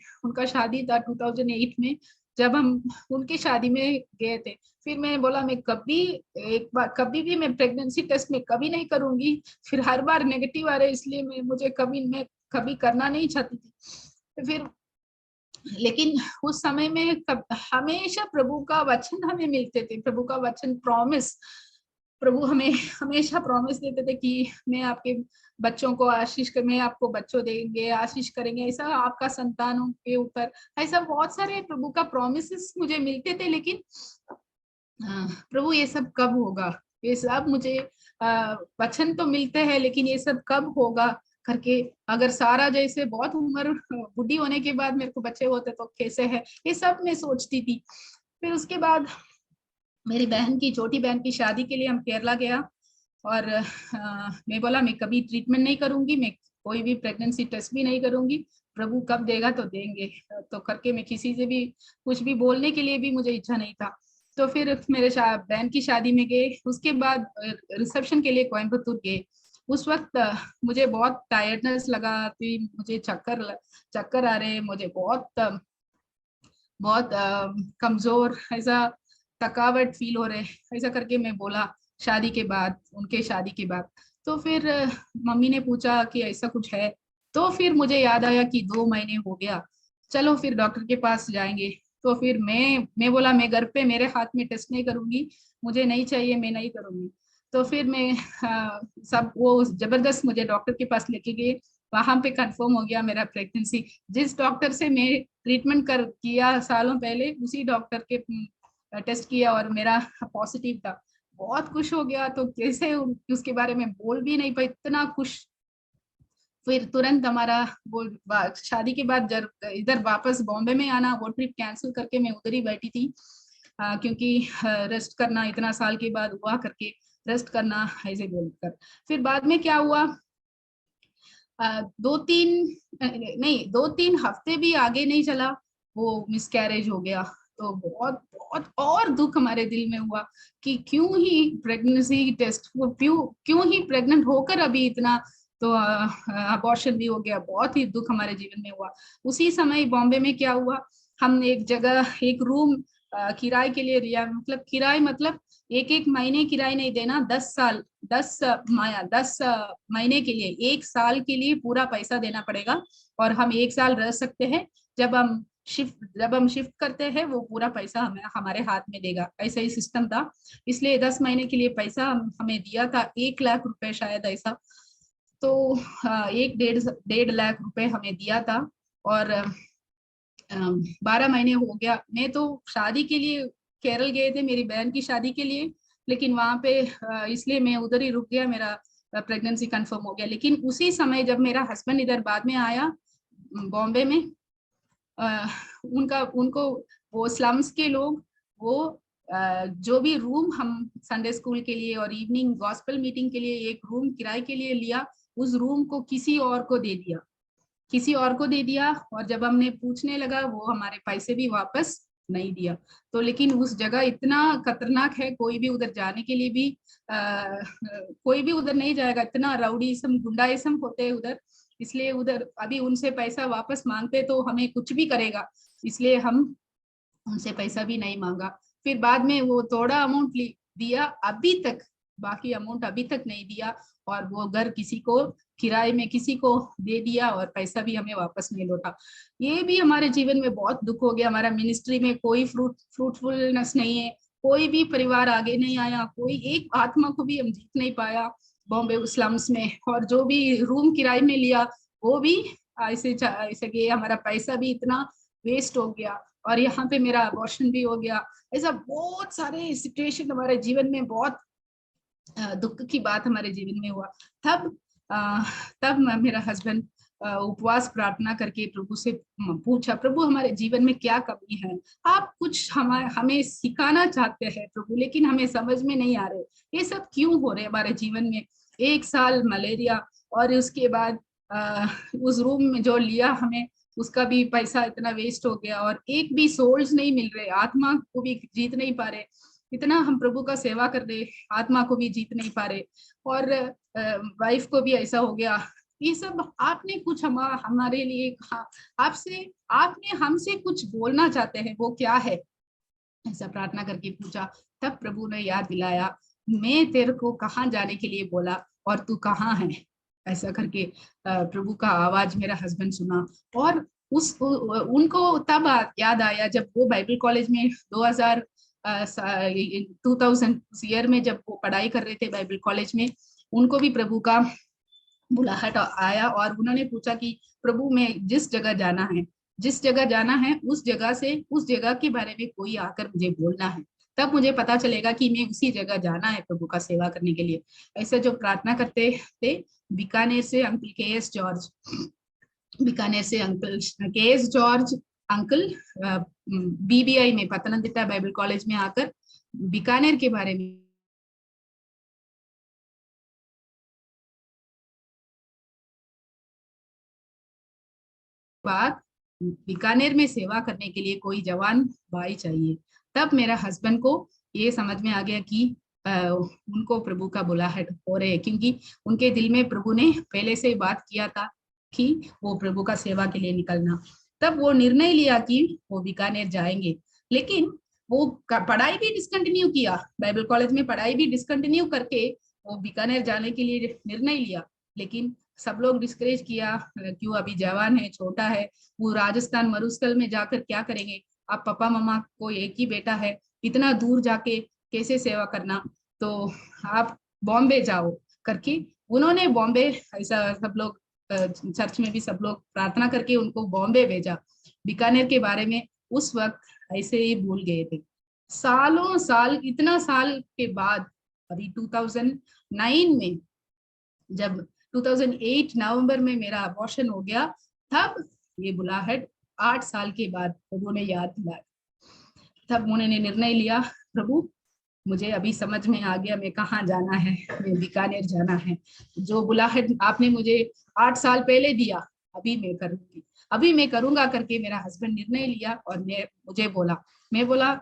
था 2008 में, जब हम उनके शादी में गए थे, फिर मैं बोला मैं कभी भी मैं प्रेगनेंसी टेस्ट में कभी नहीं करूंगी, फिर हर बार नेगेटिव आ रहे, इसलिए मैं कभी करना नहीं चाहती थी। तो फिर लेकिन उस समय में हमेशा प्रभु का वचन हमें मिलते थे, प्रभु का वचन प्रॉमिस, प्रभु हमें हमेशा प्रॉमिस देते थे कि मैं आपके बच्चों को मैं आपको बच्चों देंगे, आशीष करेंगे, ऐसा आपका संतानों के ऊपर, ऐसा बहुत सारे प्रभु का प्रॉमिसेस मुझे मिलते थे। लेकिन प्रभु ये सब कब होगा, ये सब मुझे वचन तो मिलते हैं, लेकिन ये सब कब होगा करके, अगर सारा जैसे बहुत उम्र बुढ़ी होने के बाद मेरे को बच्चे होते तो कैसे है, ये सब मैं सोचती थी। फिर उसके बाद मेरी छोटी बहन की शादी के लिए हम केरला गया, और मैं बोला मैं कभी ट्रीटमेंट नहीं करूंगी, मैं कोई भी प्रेगनेंसी टेस्ट भी नहीं करूंगी, प्रभु कब देगा तो देंगे, तो करके मैं किसी से भी कुछ भी बोलने के लिए भी मुझे इच्छा नहीं था। तो फिर मेरे बहन की शादी में गए, उसके बाद रिसेप्शन के लिए कोयम्बतूर गए। उस वक्त मुझे बहुत टायर्डनेस लगा, मुझे चक्कर आ रहे, मुझे बहुत कमजोर, ऐसा थकावट फील हो रहे, ऐसा करके मैं बोला उनके शादी के बाद। तो फिर मम्मी ने पूछा कि ऐसा कुछ है, तो फिर मुझे याद आया कि 2 महीने हो गया, चलो फिर डॉक्टर के पास जाएंगे। तो फिर मैं बोला मैं घर पे मेरे हाथ में टेस्ट नहीं करूंगी, मुझे नहीं चाहिए, मैं नहीं करूंगी। तो फिर मैं सब वो जबरदस्त मुझे डॉक्टर के पास लेके गए, वहां पे कंफर्म हो गया मेरा प्रेगनेंसी। जिस डॉक्टर से मैं ट्रीटमेंट किया सालों पहले, उसी डॉक्टर के टेस्ट किया और मेरा पॉजिटिव था। बहुत खुश हो गया, तो कैसे उसके बारे में बोल भी नहीं पाई, इतना खुश। फिर तुरंत हमारा शादी के बाद जब इधर वापस बॉम्बे में आना, वो ट्रिप कैंसिल करके मैं उधर ही बैठी थी, क्योंकि रेस्ट करना, इतना साल के बाद हुआ करके रेस्ट करना, ऐसे बोलकर। फिर बाद में क्या हुआ, 2-3 हफ्ते भी आगे नहीं चला, वो मिसकैरेज हो गया। तो बहुत बहुत और दुख हमारे दिल में हुआ कि क्यों ही प्रेगनेंसी टेस्ट, वो क्यों ही प्रेग्नेंट होकर अभी इतना, तो अबॉर्शन भी हो गया। बहुत ही दुख हमारे जीवन में हुआ। उसी समय बॉम्बे में क्या हुआ, हम एक रूम किराए के लिए लिया, मतलब किराए मतलब एक महीने किराए नहीं देना, 10 महीने के लिए, 1 साल के लिए पूरा पैसा देना पड़ेगा, और हम 1 साल रह सकते हैं। जब हम शिफ्ट करते हैं, वो पूरा पैसा हमारे हाथ में देगा, ऐसा ही सिस्टम था। इसलिए 10 महीने के लिए पैसा हमें दिया था, 1 लाख रुपए शायद ऐसा। तो 1-1.5 लाख रुपए हमें दिया था, और 12 महीने हो गया। मैं तो शादी के लिए केरल गए थे, मेरी बहन की शादी के लिए, लेकिन वहां पे इसलिए मैं उधर ही रुक गया, मेरा प्रेगनेंसी कंफर्म हो गया। लेकिन उसी समय जब मेरा हस्बैंड इधर बाद में आया बॉम्बे में, उनको वो स्लम्स के लोग, वो जो भी रूम हम संडे स्कूल के लिए और इवनिंग गॉस्पेल मीटिंग के लिए एक रूम किराए के लिए लिया, उस रूम को किसी और को दे दिया। और जब हमने पूछने लगा, वो हमारे पैसे भी वापस नहीं दिया। तो लेकिन उस जगह इतना खतरनाक है, कोई भी उधर जाने के लिए भी कोई भी उधर नहीं जाएगा, इतना राउडीइज्म, गुंडाइज्म होते हैं उधर। इसलिए उधर अभी उनसे पैसा वापस मांगते तो हमें कुछ भी करेगा, इसलिए हम उनसे पैसा भी नहीं मांगा। फिर बाद में वो थोड़ा अमाउंट दिया, अभी तक बाकी अमाउंट अभी तक नहीं दिया, और वो घर किसी को किराए में किसी को दे दिया, और पैसा भी हमें वापस नहीं लौटा। ये भी हमारे जीवन में बहुत दुख हो गया। हमारा मिनिस्ट्री में कोई फ्रूटफुलनेस नहीं है, कोई भी परिवार आगे नहीं आया, कोई एक आत्मा को भी हम जीत नहीं पाया बॉम्बे स्लम्स में। और जो भी रूम किराए में लिया, वो भी ऐसे गए, हमारा पैसा भी इतना वेस्ट हो गया, और यहाँ पे मेरा अबॉर्शन भी हो गया। ऐसा बहुत सारे सिचुएशन हमारे जीवन में, बहुत दुख की बात हमारे जीवन में हुआ। तब मेरा हस्बैंड उपवास प्रार्थना करके प्रभु से पूछा, प्रभु हमारे जीवन में क्या कमी है, आप कुछ हमें सिखाना चाहते हैं प्रभु, लेकिन हमें समझ में नहीं आ रहे, ये सब क्यों हो रहे हमारे जीवन में। 1 साल मलेरिया, और उसके बाद उस रूम में जो लिया हमें, उसका भी पैसा इतना वेस्ट हो गया, और एक भी सोल्स नहीं मिल रहे, आत्मा को भी जीत नहीं पा रहे। इतना हम प्रभु का सेवा कर रहे, आत्मा को भी जीत नहीं पा रहे। और वाइफ को भी ऐसा हो गया, ये सब आपने कुछ हमारे लिए कहा, आपने हमसे कुछ बोलना चाहते हैं, वो क्या है? ऐसा प्रार्थना करके पूछा। तब प्रभु ने याद दिलाया, मैं तेरे को कहाँ जाने के लिए बोला और तू कहाँ है? ऐसा करके प्रभु का आवाज मेरा हस्बैंड सुना। और उनको तब याद आया जब वो बाइबल कॉलेज में 2000 ईयर में जब वो पढ़ाई कर रहे थे बाइबल कॉलेज में, उनको भी प्रभु का बुलाहट आया और उन्होंने पूछा कि प्रभु में जिस जगह जाना है उस जगह के बारे में कोई आकर मुझे बोलना है, तब मुझे पता चलेगा कि मैं उसी जगह जाना है प्रभु का सेवा करने के लिए। ऐसे जो प्रार्थना करते थे बीकानेर से अंकल के.एस. जॉर्ज, बीकानेर से uncle KS. George uncle BBI में पतनंतिट्टा बाइबल कॉलेज में आकर बीकानेर के बारे में बात, बीकानेर में सेवा करने के लिए कोई जवान भाई चाहिए। तब मेरा हस्बैंड को ये समझ में आ गया कि उनको प्रभु का बुलाहट हो रहे है, क्योंकि उनके दिल में प्रभु ने पहले से बात किया था कि वो प्रभु का सेवा के लिए निकलना। तब वो निर्णय लिया कि वो बीकानेर जाएंगे, लेकिन वो पढ़ाई भी डिसकंटिन्यू किया, बाइबल कॉलेज में पढ़ाई भी डिसकंटिन्यू करके वो बीकानेर जाने के लिए निर्णय लिया। लेकिन सब लोग डिस्करेज किया, क्यों अभी जवान है, छोटा है, वो राजस्थान मरुस्थल में जाकर क्या करेंगे, आप पापा मम्मा को एक ही बेटा है, इतना दूर जाके कैसे सेवा करना, तो आप बॉम्बे जाओ करके उन्होंने बॉम्बे, ऐसा सब लोग चर्च में भी सब लोग प्रार्थना करके उनको बॉम्बे भेजा। बीकानेर के बारे में उस वक्त ऐसे ही भूल गए थे। सालों साल, इतना साल के बाद अभी 2009 में, जब 2008 नवंबर में मेरा अबॉर्शन हो गया, तब ये बुलाहट 8 साल के बाद प्रभु ने याद दिलाया। तब उन्होंने निर्णय लिया, प्रभु मुझे अभी समझ में आ गया मैं कहाँ जाना है, मैं बीकानेर जाना है। जो बुलाहट आपने मुझे 8 साल पहले दिया, अभी मैं करूंगी, अभी मैं करूंगा करके मेरा हस्बैंड निर्णय लिया। और मैं बोला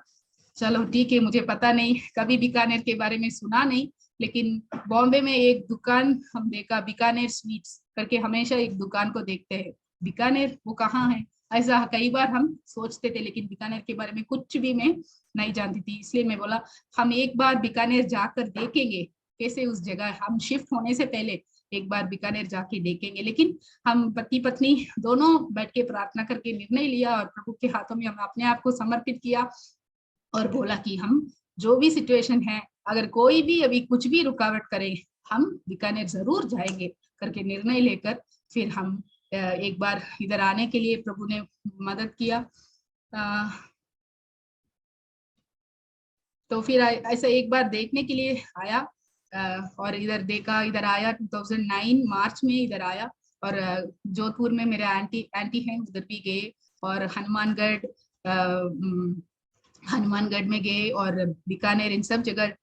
चलो ठीक है, मुझे पता नहीं, कभी बीकानेर के बारे में सुना नहीं, लेकिन बॉम्बे में एक दुकान हम देखा, बीकानेर स्वीट्स करके, हमेशा एक दुकान को देखते हैं, बीकानेर वो कहाँ है, ऐसा कई बार हम सोचते थे, लेकिन बीकानेर के बारे में कुछ भी मैं नहीं जानती थी। इसलिए मैं बोला हम एक बार बीकानेर जाकर देखेंगे कैसे उस जगह, हम शिफ्ट होने से पहले एक बार बीकानेर जाके देखेंगे। लेकिन हम पति पत्नी दोनों बैठ के प्रार्थना करके निर्णय लिया और प्रभु के हाथों में हम अपने आप को समर्पित किया और बोला कि हम जो भी सिचुएशन है, अगर कोई भी अभी कुछ भी रुकावट करे, हम बीकानेर जरूर जाएंगे करके निर्णय लेकर फिर हम एक बार इधर आने के लिए प्रभु ने मदद किया। तो फिर ऐसा एक बार देखने के लिए आया और इधर देखा, इधर आया 2009 मार्च में इधर आया और जोधपुर में मेरे आंटी हैं, उधर भी गए और हनुमानगढ़ में गए और बीकानेर, इन सब जगह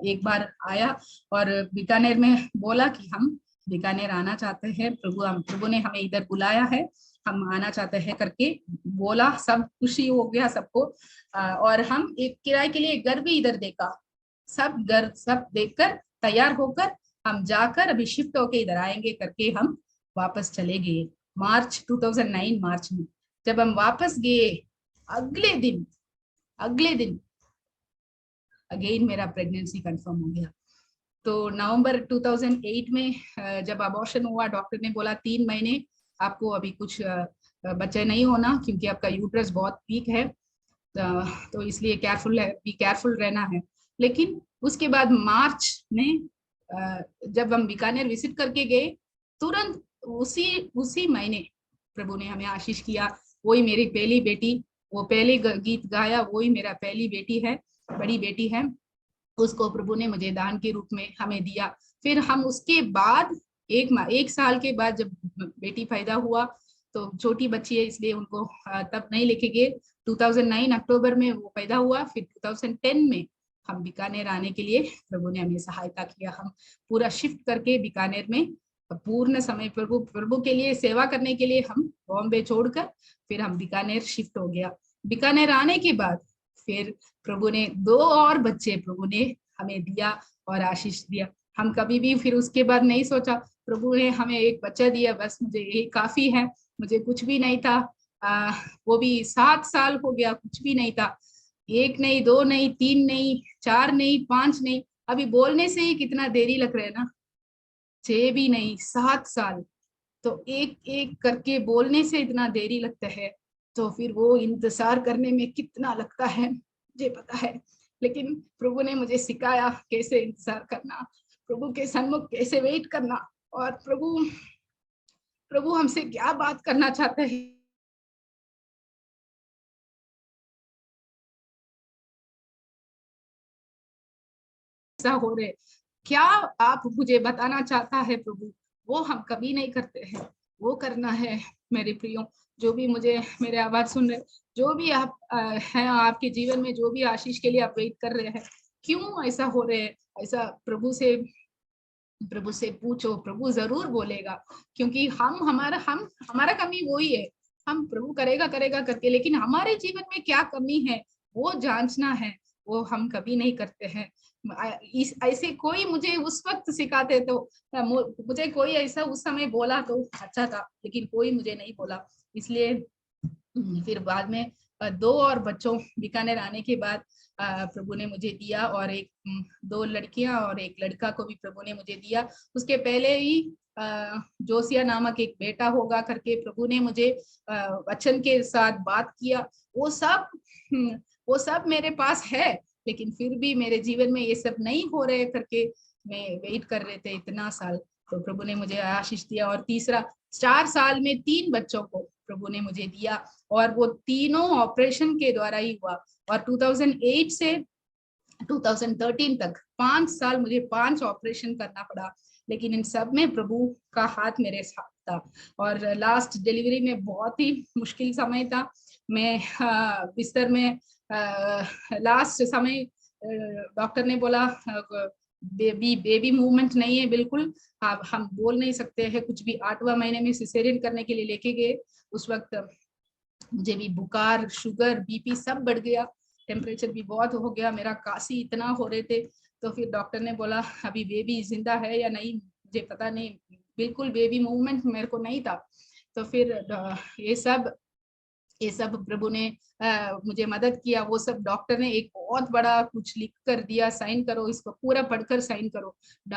एक बार आया और बीकानेर में बोला कि हम बीकानेर आना चाहते हैं, प्रभु ने हमें इधर बुलाया है, हम आना चाहते हैं करके बोला। सब खुशी हो गया सबको और हम एक किराए के लिए घर भी इधर देखा, सब घर सब देखकर तैयार होकर हम जाकर अभी शिफ्ट होके इधर आएंगे करके हम वापस चले गए। मार्च 2009 मार्च में जब हम वापस गए, अगले दिन अगेन मेरा प्रेगनेंसी कंफर्म हो गया। तो नवंबर 2008 में जब अबॉर्शन हुआ, डॉक्टर ने बोला 3 महीने आपको अभी कुछ बच्चे नहीं होना, क्योंकि आपका यूट्रस बहुत वीक है, तो इसलिए केयरफुल रहना है। लेकिन उसके बाद मार्च में जब हम बीकानेर विजिट करके गए, तुरंत उसी महीने प्रभु ने हमें आशीष किया, वही मेरी पहली बेटी, वो पहले गीत गाया, वही मेरा पहली बेटी है, बड़ी बेटी है, उसको प्रभु ने मुझे दान के रूप में हमें दिया। फिर हम उसके बाद एक साल के बाद जब बेटी पैदा हुआ, तो छोटी बच्ची है इसलिए उनको तब नहीं लेके गए, 2009 अक्टूबर में वो पैदा हुआ। फिर 2010 में हम बीकानेर आने के लिए प्रभु ने हमें सहायता किया, हम पूरा शिफ्ट करके बीकानेर में पूर्ण समय प्रभु के लिए सेवा करने के लिए हम बॉम्बे छोड़कर फिर हम बीकानेर शिफ्ट हो गया। बीकानेर आने के बाद फिर प्रभु ने 2 और बच्चे प्रभु ने हमें दिया और आशीष दिया। हम कभी भी फिर उसके बाद नहीं सोचा, प्रभु ने हमें एक बच्चा दिया, बस मुझे यही काफी है, मुझे कुछ भी नहीं था। वो भी 7 साल हो गया, कुछ भी नहीं था, 1 नहीं, 2 नहीं, 3 नहीं, 4 नहीं, 5 नहीं, अभी बोलने से ही कितना देरी लग रहा है ना, 6 भी नहीं, 7 साल। तो एक एक करके बोलने से इतना देरी लगता है, तो फिर वो इंतजार करने में कितना लगता है मुझे पता है। लेकिन प्रभु ने मुझे सिखाया कैसे इंतजार करना, प्रभु के सन्मुख कैसे वेट करना, और प्रभु हमसे क्या बात करना चाहते हैं। ऐसा हो रहे, क्या आप मुझे बताना चाहता है प्रभु, वो हम कभी नहीं करते हैं, वो करना है। मेरे प्रियो, जो भी मुझे मेरे आवाज सुन रहे, जो भी आप हैं, आपके जीवन में जो भी आशीष के लिए आप वेट कर रहे हैं, क्यों ऐसा हो रहे है, ऐसा प्रभु से पूछो, प्रभु जरूर बोलेगा। क्योंकि हमारा कमी वही है, हम प्रभु करेगा करेगा करके, लेकिन हमारे जीवन में क्या कमी है वो जांचना है, वो हम कभी नहीं करते हैं। ऐसे कोई मुझे उस वक्त सिखाते तो मुझे कोई ऐसा उस समय बोला तो अच्छा था, लेकिन कोई मुझे नहीं बोला। इसलिए फिर बाद में 2 और बच्चों बीकानेर आने के बाद प्रभु ने मुझे दिया, और 2 लड़कियां और 1 लड़का को भी प्रभु ने मुझे दिया। उसके पहले ही जोसिया नामक एक बेटा होगा करके प्रभु ने मुझे वचन के साथ बात किया। वो सब मेरे पास है, लेकिन फिर भी मेरे जीवन में ये सब नहीं हो रहे करके मैं वेट कर रहे थे इतना साल, तो प्रभु ने मुझे आशीष दिया। और तीसरा, 4 साल में 3 बच्चों को प्रभु ने मुझे दिया, और वो तीनों ऑपरेशन के द्वारा ही हुआ। और 2008 से 2013 तक 5 साल मुझे 5 ऑपरेशन करना पड़ा, लेकिन इन सब में प्रभु का हाथ मेरे साथ था। और लास्ट डिलीवरी में बहुत ही मुश्किल समय था। मैं बिस्तर में लास्ट समय डॉक्टर ने बोला बेबी मूवमेंट नहीं है बिल्कुल, हम बोल नहीं सकते हैं कुछ भी। 8वां महीने में सिसेरियन करने के लिए लेके गए। उस वक्त मुझे भी बुखार, शुगर, बीपी सब बढ़ गया, टेम्परेचर भी बहुत हो गया, मेरा काशी इतना हो रहे थे। तो फिर डॉक्टर ने बोला अभी बेबी जिंदा है या नहीं मुझे पता नहीं, बिल्कुल बेबी मूवमेंट मेरे को नहीं था। तो फिर ये सब प्रभु ने मुझे मदद किया। वो सब डॉक्टर ने एक बहुत बड़ा कुछ लिख कर दिया, साइन करो, इसको पूरा पढ़कर साइन करो।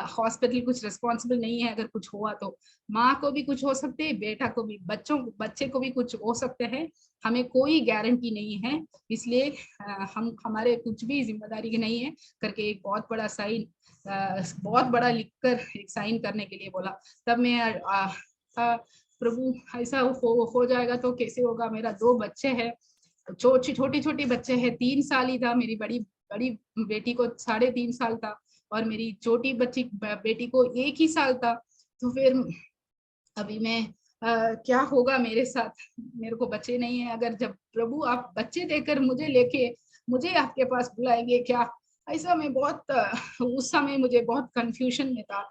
हॉस्पिटल कुछ रिस्पॉन्सिबल नहीं है, अगर कुछ हुआ तो माँ को भी कुछ हो सकते हैं, बेटा को भी, बच्चे को भी कुछ हो सकते हैं, हमें कोई गारंटी नहीं है। इसलिए हम हमारे कुछ भी जिम्मेदारी नहीं है करके एक बहुत बड़ा साइन, बहुत बड़ा लिखकर एक साइन करने के लिए बोला। तब मैं प्रभु ऐसा हो जाएगा तो कैसे होगा। मेरा 2 बच्चे हैं, छोटी छोटी बच्चे हैं, 3 साल ही था, मेरी बड़ी बेटी को 3.5 साल था, और मेरी छोटी बेटी को 1 ही साल था। तो फिर अभी मैं क्या होगा मेरे साथ, मेरे को बच्चे नहीं है। अगर जब प्रभु आप बच्चे देकर मुझे आपके पास बुलाएंगे क्या, ऐसा मैं बहुत उस समय मुझे बहुत कंफ्यूजन में था।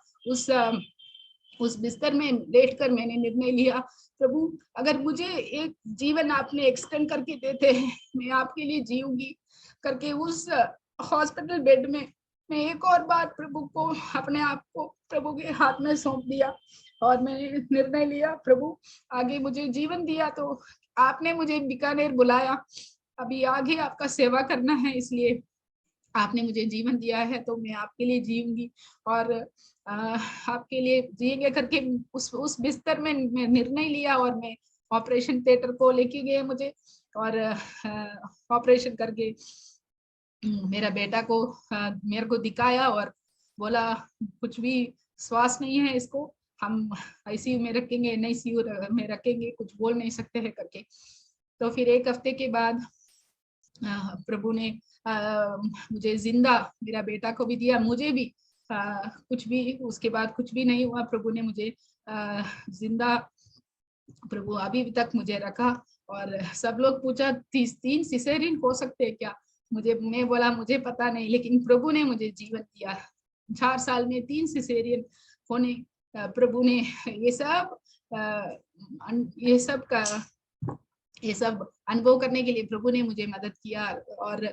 उस बिस्तर में लेटकर मैंने निर्णय लिया, प्रभु अगर मुझे एक जीवन आपने एक्सटेंड करके देते हैं, मैं आपके लिए जीऊंगी करके। उस हॉस्पिटल बेड में मैं एक और बार प्रभु को, अपने आप को प्रभु के हाथ में सौंप दिया, और मैंने निर्णय लिया, प्रभु आगे मुझे जीवन दिया तो आपने मुझे बीकानेर बुलाया, अभी आगे आपका सेवा करना है, इसलिए आपने मुझे जीवन दिया है तो मैं आपके लिए जीऊंगी और आपके लिए जिएंगे करके उस बिस्तर में निर्णय लिया। और मैं ऑपरेशन थिएटर को लेके गए मुझे, और ऑपरेशन करके मेरा बेटा को मेरे को दिखाया और बोला कुछ भी श्वास नहीं है इसको, हम आईसीयू में रखेंगे, एनआईसीयू में रखेंगे, कुछ बोल नहीं सकते हैं करके। तो फिर 1 हफ्ते के बाद प्रभु ने मुझे जिंदा मेरा बेटा को भी दिया, मुझे भी कुछ भी उसके बाद कुछ भी नहीं हुआ। प्रभु ने मुझे जिंदा, प्रभु अभी तक मुझे रखा। और सब लोग पूछा 3 सिसेरियन हो सकते हैं क्या, मैं बोला मुझे पता नहीं, लेकिन प्रभु ने मुझे जीवन दिया। 4 साल में 3 सिसेरियन होने, प्रभु ने ये सब अनुभव करने के लिए प्रभु ने मुझे मदद किया। और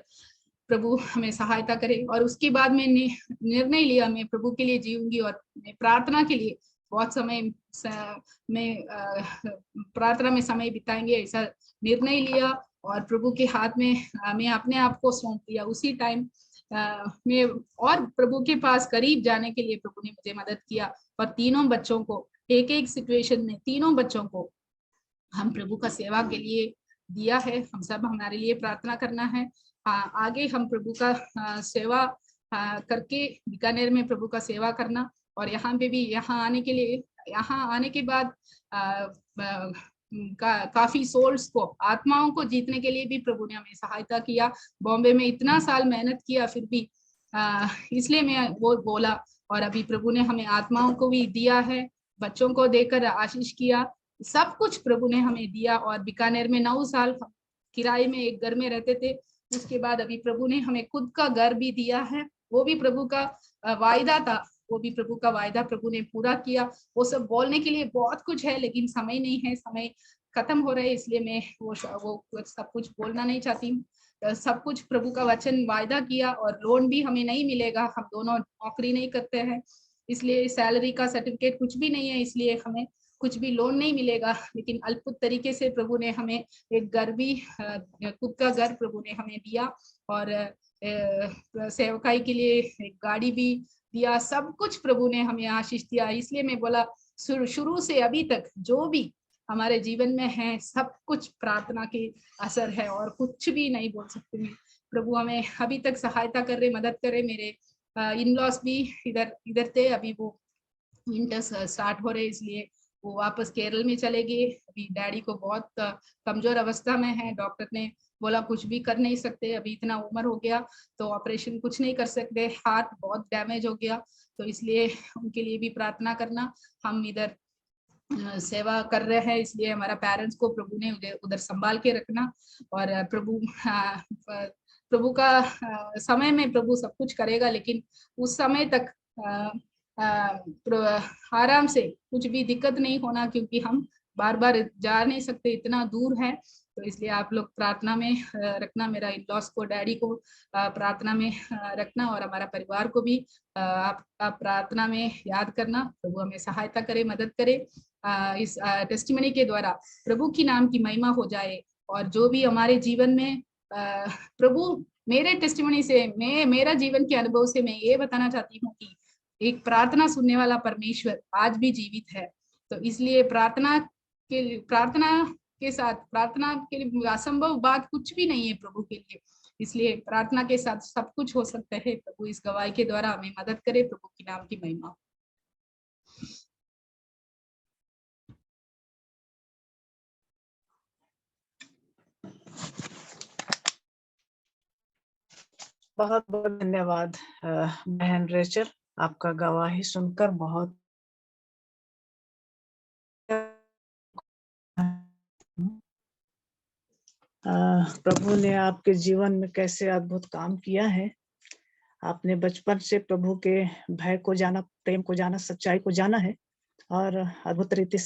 प्रभु हमें सहायता करे। और उसके बाद मैंने निर्णय लिया मैं प्रभु के लिए जीऊंगी और मैं प्रार्थना के लिए बहुत समय में प्रार्थना में समय बिताएंगे, ऐसा निर्णय लिया और प्रभु के हाथ में मैं अपने आप को सौंप दिया। उसी टाइम मैं और प्रभु के पास करीब जाने के लिए प्रभु ने मुझे मदद किया और तीनों बच्चों को एक सिचुएशन में तीनों बच्चों को हम प्रभु का सेवा के लिए दिया है। हम सब हमारे लिए प्रार्थना करना है। आगे हम प्रभु का सेवा करके बीकानेर में प्रभु का सेवा करना और यहाँ पे भी यहाँ आने के बाद काफी सोल्स को आत्माओं को जीतने के लिए भी प्रभु ने हमें सहायता किया। बॉम्बे में इतना साल मेहनत किया फिर भी इसलिए मैं वो बोला। और अभी प्रभु ने हमें आत्माओं को भी दिया है, बच्चों को देकर आशीष किया, सब कुछ प्रभु ने हमें दिया। और बीकानेर में 9 साल किराए में एक घर में रहते थे, उसके बाद अभी प्रभु ने हमें खुद का घर भी दिया है। वो भी प्रभु का वायदा था, वो भी प्रभु का वायदा प्रभु ने पूरा किया। वो सब बोलने के लिए बहुत कुछ है लेकिन समय नहीं है, समय खत्म हो रहा है, इसलिए मैं वो सब कुछ बोलना नहीं चाहती हूँ। सब कुछ प्रभु का वचन वायदा किया और लोन भी हमें नहीं मिलेगा, हम दोनों नौकरी नहीं करते हैं इसलिए सैलरी का सर्टिफिकेट कुछ भी नहीं है, इसलिए हमें कुछ भी लोन नहीं मिलेगा। लेकिन अद्भुत तरीके से प्रभु ने हमें एक घर भी खुद का घर प्रभु ने हमें दिया और सेवकाई के लिए एक गाड़ी भी दिया। सब कुछ प्रभु ने हमें आशीष दिया। इसलिए मैं बोला शुरू से अभी तक जो भी हमारे जीवन में है सब कुछ प्रार्थना के असर है और कुछ भी नहीं बोल सकते मैं। प्रभु हमें अभी तक सहायता कर रहे, मदद करे। मेरे इन-लॉज भी इधर थे, अभी वो विंटर्स स्टार्ट हो रहे इसलिए वो वापस केरल में चले गए। अभी डैडी को बहुत कमजोर अवस्था में है, डॉक्टर ने बोला कुछ भी कर नहीं सकते, अभी इतना उम्र हो गया तो ऑपरेशन कुछ नहीं कर सकते, हार्ट बहुत डैमेज हो गया, तो इसलिए उनके लिए भी प्रार्थना करना। हम इधर सेवा कर रहे हैं इसलिए हमारा पेरेंट्स को प्रभु ने उधर संभाल के रखना और प्रभु का समय में प्रभु सब कुछ करेगा, लेकिन उस समय तक आराम से कुछ भी दिक्कत नहीं होना, क्योंकि हम बार बार जा नहीं सकते, इतना दूर है। तो इसलिए आप लोग प्रार्थना में रखना, मेरा इन-लॉज को, डैडी को प्रार्थना में रखना और हमारा परिवार को भी आप प्रार्थना में याद करना। प्रभु हमें सहायता करे, मदद करे। इस टेस्टिमनी के द्वारा प्रभु की नाम की महिमा हो जाए और जो भी हमारे जीवन में प्रभु, मेरे टेस्टिमनी से, मेरा जीवन के अनुभव से मैं ये बताना चाहती हूँ कि एक प्रार्थना सुनने वाला परमेश्वर आज भी जीवित है। तो इसलिए प्रार्थना के साथ, प्रार्थना के लिए असंभव बात कुछ भी नहीं है प्रभु के लिए, इसलिए प्रार्थना के साथ सब कुछ हो सकता है। प्रभु इस गवाही के द्वारा हमें मदद करे। प्रभु की नाम की महिमा। बहुत बहुत धन्यवाद बहन रेचल, आपका गवाही सुनकर बहुत प्रभु ने आपके जीवन में कैसे अद्भुत काम किया है। आपने बचपन से प्रभु के भय को जाना, प्रेम को जाना, सच्चाई को जाना है और अद्भुत रीति